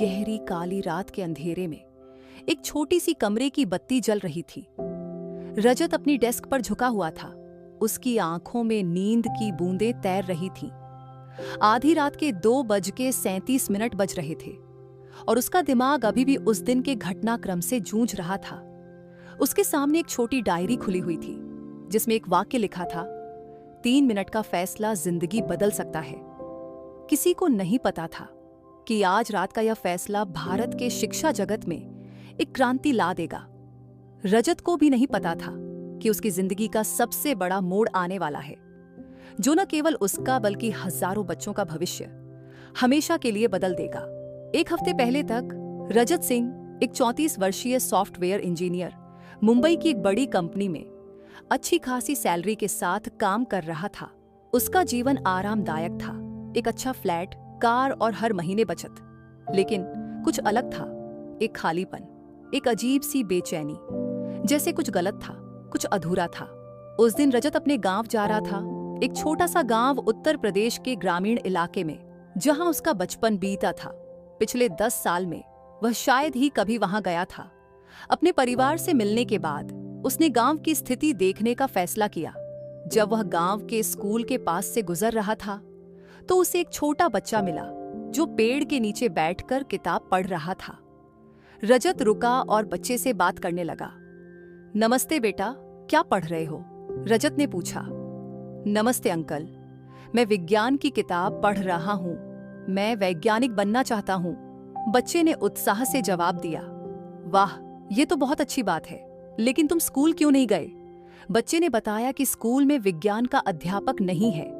गहरी काली रात के अंधेरे में एक छोटी सी कमरे की बत्ती जल रही थी। रजत अपनी डेस्क पर झुका हुआ था। उसकी आंखों में नींद की बूंदें तैर रही थीं। आधी रात के 2:37 बज रहे थे और उसका दिमाग अभी भी उस दिन के घटनाक्रम से जूझ रहा था। उसके सामने एक छोटी डायरी खुली हुई थी जिसमें एक वाक्य लिखा था, 3 मिनट का फैसला जिंदगी बदल सकता है। किसी को नहीं पता था कि आज रात का यह फैसला भारत के शिक्षा जगत में एक क्रांति ला देगा। रजत को भी नहीं पता था कि उसकी जिंदगी का सबसे बड़ा मोड़ आने वाला है, जो न केवल उसका बल्कि हजारों बच्चों का भविष्य हमेशा के लिए बदल देगा। एक हफ्ते पहले तक रजत सिंह एक 34 वर्षीय सॉफ्टवेयर इंजीनियर मुंबई की एक बड़ी कंपनी में अच्छी खासी सैलरी के साथ काम कर रहा था। उसका जीवन आरामदायक था, एक अच्छा फ्लैट, कार और हर महीने बचत। लेकिन कुछ अलग था, एक खालीपन, एक अजीब सी बेचैनी, जैसे कुछ गलत था, कुछ अधूरा था। उस दिन रजत अपने गांव जा रहा था, एक छोटा सा गांव उत्तर प्रदेश के ग्रामीण इलाके में, जहां उसका बचपन बीता था। पिछले 10 साल में वह शायद ही कभी वहां गया था। अपने परिवार से मिलने के बाद उसने गांव की स्थिति देखने का फैसला किया। जब वह गांव के स्कूल के पास से गुजर रहा था तो उसे एक छोटा बच्चा मिला जो पेड़ के नीचे बैठकर किताब पढ़ रहा था। रजत रुका और बच्चे से बात करने लगा। नमस्ते बेटा, क्या पढ़ रहे हो? रजत ने पूछा। नमस्ते अंकल, मैं विज्ञान की किताब पढ़ रहा हूँ। मैं वैज्ञानिक बनना चाहता हूँ, बच्चे ने उत्साह से जवाब दिया। वाह, ये तो बहुत अच्छी बात है, लेकिन तुम स्कूल क्यों नहीं गए? बच्चे ने बताया कि स्कूल में विज्ञान का अध्यापक नहीं है।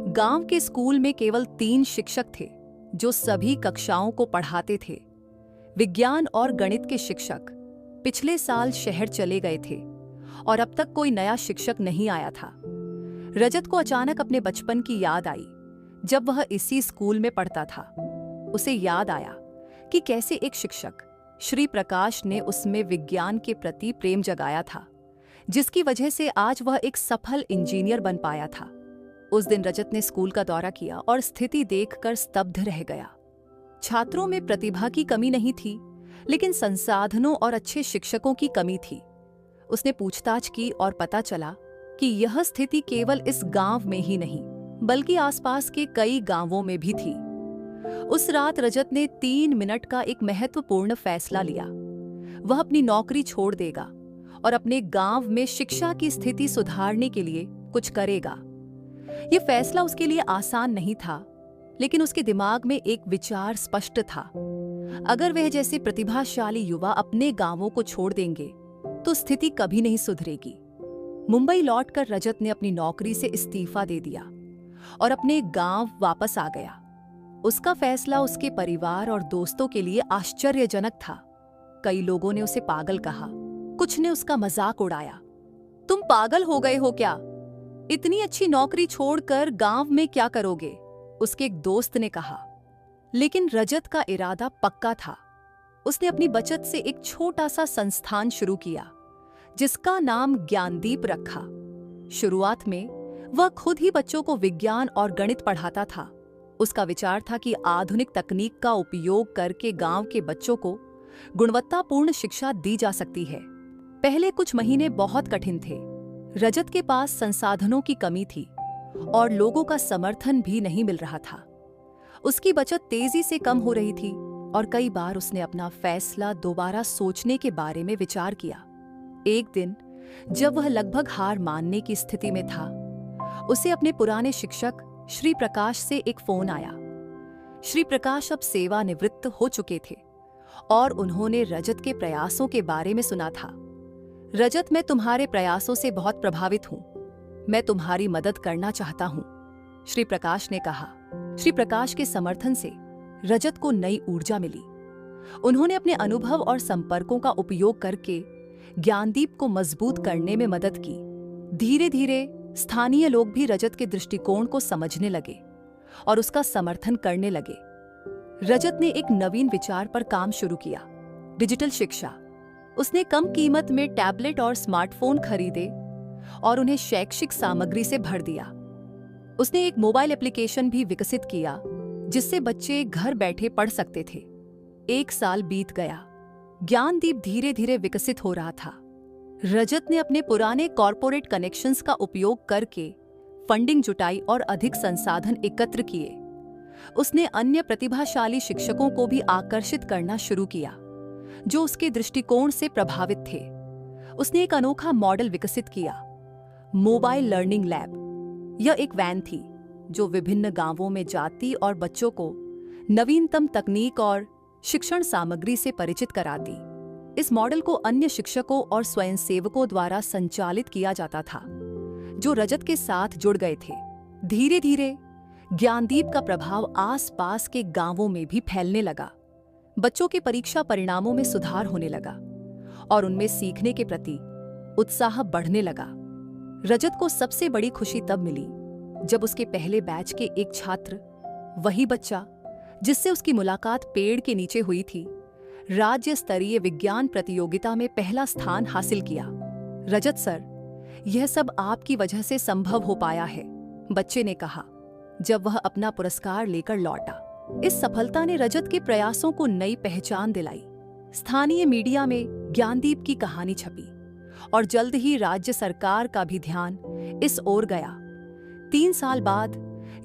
गांव के स्कूल में केवल 3 शिक्षक थे जो सभी कक्षाओं को पढ़ाते थे। विज्ञान और गणित के शिक्षक पिछले साल शहर चले गए थे और अब तक कोई नया शिक्षक नहीं आया था। रजत को अचानक अपने बचपन की याद आई, जब वह इसी स्कूल में पढ़ता था। उसे याद आया कि कैसे एक शिक्षक श्री प्रकाश ने उसमें विज्ञान के प्रति प्रेम जगाया था, जिसकी वजह से आज वह एक सफल इंजीनियर बन पाया था। उस दिन रजत ने स्कूल का दौरा किया और स्थिति देखकर स्तब्ध रह गया। छात्रों में प्रतिभा की कमी नहीं थी, लेकिन संसाधनों और अच्छे शिक्षकों की कमी थी। उसने पूछताछ की और पता चला कि यह स्थिति केवल इस गांव में ही नहीं, बल्कि आसपास के कई गांवों में भी थी। उस रात रजत ने 3 मिनट का एक महत्वपूर्ण फैसला लिया। वह अपनी नौकरी छोड़ देगा और अपने गांव में शिक्षा की स्थिति सुधारने के लिए कुछ करेगा। यह फैसला उसके लिए आसान नहीं था, लेकिन उसके दिमाग में एक विचार स्पष्ट था। अगर वह जैसे प्रतिभाशाली युवा अपने गांवों को छोड़ देंगे तो स्थिति कभी नहीं सुधरेगी। मुंबई लौटकर रजत ने अपनी नौकरी से इस्तीफा दे दिया और अपने गांव वापस आ गया। उसका फैसला उसके परिवार और दोस्तों के लिए आश्चर्यजनक था। कई लोगों ने उसे पागल कहा, कुछ ने उसका मजाक उड़ाया। तुम पागल हो गए हो क्या? इतनी अच्छी नौकरी छोड़कर गांव में क्या करोगे? उसके एक दोस्त ने कहा। लेकिन रजत का इरादा पक्का था। उसने अपनी बचत से एक छोटा सा संस्थान शुरू किया, जिसका नाम ज्ञानदीप रखा। शुरुआत में वह खुद ही बच्चों को विज्ञान और गणित पढ़ाता था। उसका विचार था कि आधुनिक तकनीक का उपयोग करके गांव के बच्चों को गुणवत्तापूर्ण शिक्षा दी जा सकती है। पहले कुछ महीने बहुत कठिन थे। रजत के पास संसाधनों की कमी थी और लोगों का समर्थन भी नहीं मिल रहा था। उसकी बचत तेजी से कम हो रही थी और कई बार उसने अपना फैसला दोबारा सोचने के बारे में विचार किया। एक दिन जब वह लगभग हार मानने की स्थिति में था, उसे अपने पुराने शिक्षक श्री प्रकाश से एक फोन आया। श्री प्रकाश अब सेवानिवृत्त हो चुके थे और उन्होंने रजत के प्रयासों के बारे में सुना था। रजत, मैं तुम्हारे प्रयासों से बहुत प्रभावित हूं। मैं तुम्हारी मदद करना चाहता हूं, श्री प्रकाश ने कहा। श्री प्रकाश के समर्थन से रजत को नई ऊर्जा मिली। उन्होंने अपने अनुभव और संपर्कों का उपयोग करके ज्ञानदीप को मजबूत करने में मदद की। धीरे धीरे स्थानीय लोग भी रजत के दृष्टिकोण को समझने लगे और उसका समर्थन करने लगे। रजत ने एक नवीन विचार पर काम शुरू किया, डिजिटल शिक्षा। उसने कम कीमत में टैबलेट और स्मार्टफोन खरीदे और उन्हें शैक्षिक सामग्री से भर दिया। उसने एक मोबाइल एप्लीकेशन भी विकसित किया जिससे बच्चे घर बैठे पढ़ सकते थे। 1 साल बीत गया। ज्ञानदीप धीरे धीरे विकसित हो रहा था। रजत ने अपने पुराने कॉरपोरेट कनेक्शंस का उपयोग करके फंडिंग जुटाई और अधिक संसाधन एकत्र किए। उसने अन्य प्रतिभाशाली शिक्षकों को भी आकर्षित करना शुरू किया, जो उसके दृष्टिकोण से प्रभावित थे। उसने एक अनोखा मॉडल विकसित किया, मोबाइल लर्निंग लैब। यह एक वैन थी जो विभिन्न गांवों में जाती और बच्चों को नवीनतम तकनीक और शिक्षण सामग्री से परिचित कराती। इस मॉडल को अन्य शिक्षकों और स्वयंसेवकों द्वारा संचालित किया जाता था, जो रजत के साथ जुड़ गए थे। धीरे धीरे ज्ञानदीप का प्रभाव आसपास के गांवों में भी फैलने लगा। बच्चों के परीक्षा परिणामों में सुधार होने लगा और उनमें सीखने के प्रति उत्साह बढ़ने लगा। रजत को सबसे बड़ी खुशी तब मिली जब उसके पहले बैच के एक छात्र, वही बच्चा जिससे उसकी मुलाकात पेड़ के नीचे हुई थी, राज्य स्तरीय विज्ञान प्रतियोगिता में पहला स्थान हासिल किया। रजत सर, यह सब आपकी वजह से संभव हो पाया है, बच्चे ने कहा जब वह अपना पुरस्कार लेकर लौटा। इस सफलता ने रजत के प्रयासों को नई पहचान दिलाई। स्थानीय मीडिया में ज्ञानदीप की कहानी छपी और जल्द ही राज्य सरकार का भी ध्यान इस ओर गया। 3 साल बाद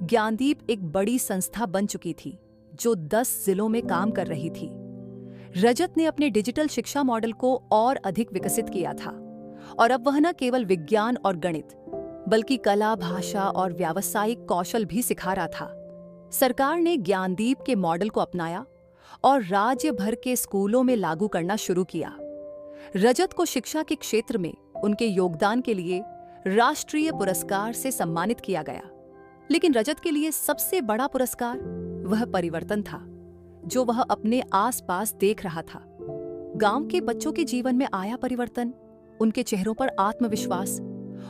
ज्ञानदीप एक बड़ी संस्था बन चुकी थी जो 10 जिलों में काम कर रही थी। रजत ने अपने डिजिटल शिक्षा मॉडल को और अधिक विकसित किया था और अब वह न केवल विज्ञान और गणित बल्कि कला, भाषा और व्यावसायिक कौशल भी सिखा रहा था। सरकार ने ज्ञानदीप के मॉडल को अपनाया और राज्य भर के स्कूलों में लागू करना शुरू किया। रजत को शिक्षा के क्षेत्र में उनके योगदान के लिए राष्ट्रीय पुरस्कार से सम्मानित किया गया। लेकिन रजत के लिए सबसे बड़ा पुरस्कार वह परिवर्तन था जो वह अपने आसपास देख रहा था। गांव के बच्चों के जीवन में आया परिवर्तन, उनके चेहरों पर आत्मविश्वास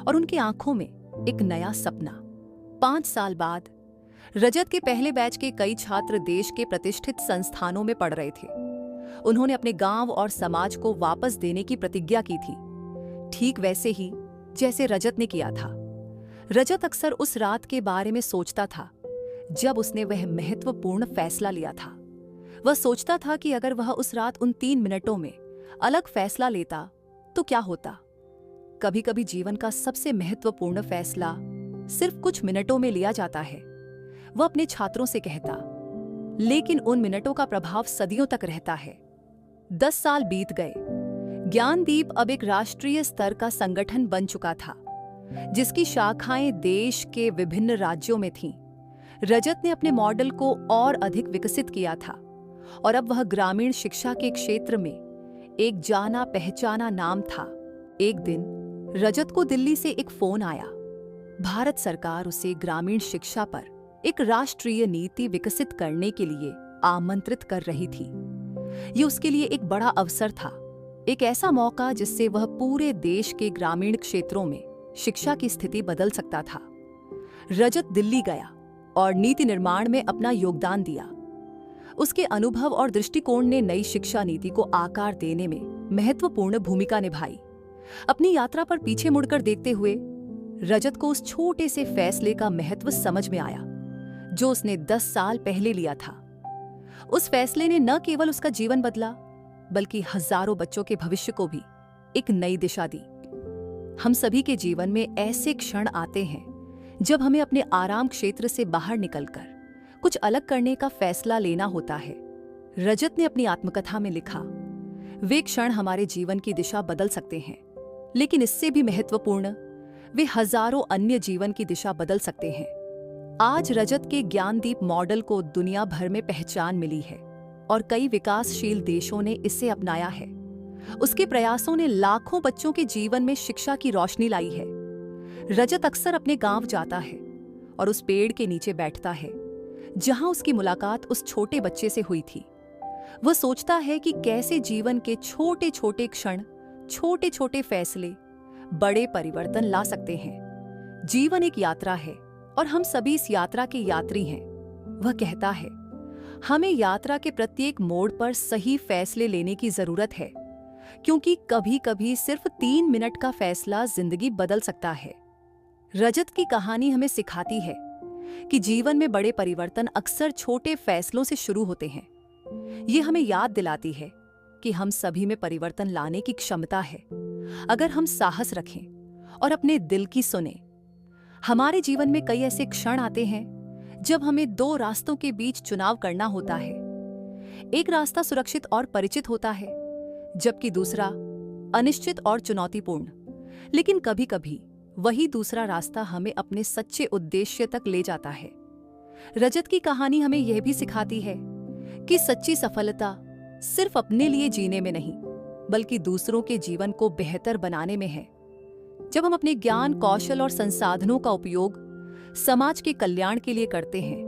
और उनकी आंखों में एक नया सपना। 5 साल बाद रजत के पहले बैच के कई छात्र देश के प्रतिष्ठित संस्थानों में पढ़ रहे थे। उन्होंने अपने गांव और समाज को वापस देने की प्रतिज्ञा की थी, ठीक वैसे ही जैसे रजत ने किया था। रजत अक्सर उस रात के बारे में सोचता था जब उसने वह महत्वपूर्ण फैसला लिया था। वह सोचता था कि अगर वह उस रात उन 3 मिनटों में अलग फैसला लेता तो क्या होता। कभी कभी जीवन का सबसे महत्वपूर्ण फैसला सिर्फ कुछ मिनटों में लिया जाता है, वह अपने छात्रों से कहता, लेकिन उन मिनटों का प्रभाव सदियों तक रहता है। 10 साल बीत गए। ज्ञानदीप अब एक राष्ट्रीय स्तर का संगठन बन चुका था, जिसकी शाखाएं देश के विभिन्न राज्यों में थीं। रजत ने अपने मॉडल को और अधिक विकसित किया था और अब वह ग्रामीण शिक्षा के क्षेत्र में एक जाना पहचाना नाम था। एक दिन रजत को दिल्ली से एक फोन आया। भारत सरकार उसे ग्रामीण शिक्षा पर एक राष्ट्रीय नीति विकसित करने के लिए आमंत्रित कर रही थी। ये उसके लिए एक बड़ा अवसर था, एक ऐसा मौका जिससे वह पूरे देश के ग्रामीण क्षेत्रों में शिक्षा की स्थिति बदल सकता था। रजत दिल्ली गया और नीति निर्माण में अपना योगदान दिया। उसके अनुभव और दृष्टिकोण ने नई शिक्षा नीति को आकार देने में महत्वपूर्ण भूमिका निभाई। अपनी यात्रा पर पीछे मुड़कर देखते हुए रजत को उस छोटे से फैसले का महत्व समझ में आया जो उसने 10 साल पहले लिया था। उस फैसले ने न केवल उसका जीवन बदला बल्कि हजारों बच्चों के भविष्य को भी एक नई दिशा दी। हम सभी के जीवन में ऐसे क्षण आते हैं जब हमें अपने आराम क्षेत्र से बाहर निकलकर कुछ अलग करने का फैसला लेना होता है। रजत ने अपनी आत्मकथा में लिखा, वे क्षण हमारे जीवन की दिशा बदल सकते हैं, लेकिन इससे भी महत्वपूर्ण, वे हजारों अन्य जीवन की दिशा बदल सकते हैं। आज रजत के ज्ञानदीप मॉडल को दुनिया भर में पहचान मिली है और कई विकासशील देशों ने इसे अपनाया है। उसके प्रयासों ने लाखों बच्चों के जीवन में शिक्षा की रोशनी लाई है। रजत अक्सर अपने गांव जाता है और उस पेड़ के नीचे बैठता है जहां उसकी मुलाकात उस छोटे बच्चे से हुई थी। वह सोचता है कि कैसे जीवन के छोटे छोटे क्षण, छोटे छोटे फैसले बड़े परिवर्तन ला सकते हैं। जीवन एक यात्रा है और हम सभी इस यात्रा के यात्री हैं। वह कहता है, हमें यात्रा के प्रत्येक मोड़ पर सही फैसले लेने की जरूरत है, क्योंकि कभी कभी सिर्फ 3 मिनट का फैसला जिंदगी बदल सकता है। रजत की कहानी हमें सिखाती है कि जीवन में बड़े परिवर्तन अक्सर छोटे फैसलों से शुरू होते हैं। ये हमें याद दिलाती है कि हम सभी में परिवर्तन लाने की क्षमता है, अगर हम साहस रखें और अपने दिल की सुने। हमारे जीवन में कई ऐसे क्षण आते हैं जब हमें दो रास्तों के बीच चुनाव करना होता है। एक रास्ता सुरक्षित और परिचित होता है, जबकि दूसरा अनिश्चित और चुनौतीपूर्ण। लेकिन कभी-कभी वही दूसरा रास्ता हमें अपने सच्चे उद्देश्य तक ले जाता है। रजत की कहानी हमें यह भी सिखाती है कि सच्ची सफलता सिर्फ अपने लिए जीने में नहीं, बल्कि दूसरों के जीवन को बेहतर बनाने में है। जब हम अपने ज्ञान, कौशल और संसाधनों का उपयोग समाज के कल्याण के लिए करते हैं,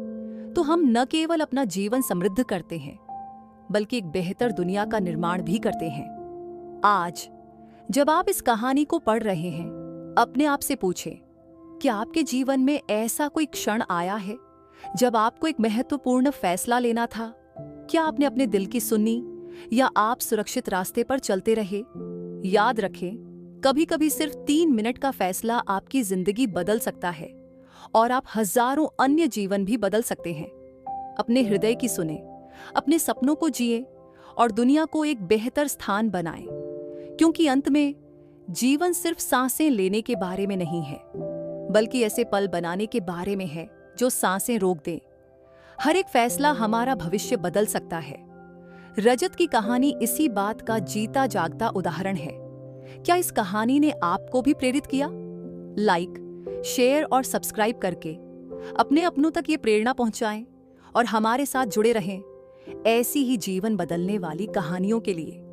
तो हम न केवल अपना जीवन समृद्ध करते हैं, बल्कि एक बेहतर दुनिया का निर्माण भी करते हैं। आज जब आप इस कहानी को पढ़ रहे हैं, अपने आप से पूछें, क्या आपके जीवन में ऐसा कोई क्षण आया है जब आपको एक महत्वपूर्ण फैसला लेना था? क्या आपने अपने दिल की सुनी या आप सुरक्षित रास्ते पर चलते रहे? याद रखें, कभी-कभी सिर्फ 3 मिनट का फैसला आपकी जिंदगी बदल सकता है और आप हजारों अन्य जीवन भी बदल सकते हैं। अपने हृदय की सुने, अपने सपनों को जिए और दुनिया को एक बेहतर स्थान बनाएं, क्योंकि अंत में जीवन सिर्फ सांसें लेने के बारे में नहीं है, बल्कि ऐसे पल बनाने के बारे में है जो सांसें रोक दें। हर एक फैसला हमारा भविष्य बदल सकता है। रजत की कहानी इसी बात का जीता जागता उदाहरण है। क्या इस कहानी ने आपको भी प्रेरित किया? लाइक, शेयर और सब्सक्राइब करके अपने अपनों तक ये प्रेरणा पहुंचाएं और हमारे साथ जुड़े रहें ऐसी ही जीवन बदलने वाली कहानियों के लिए।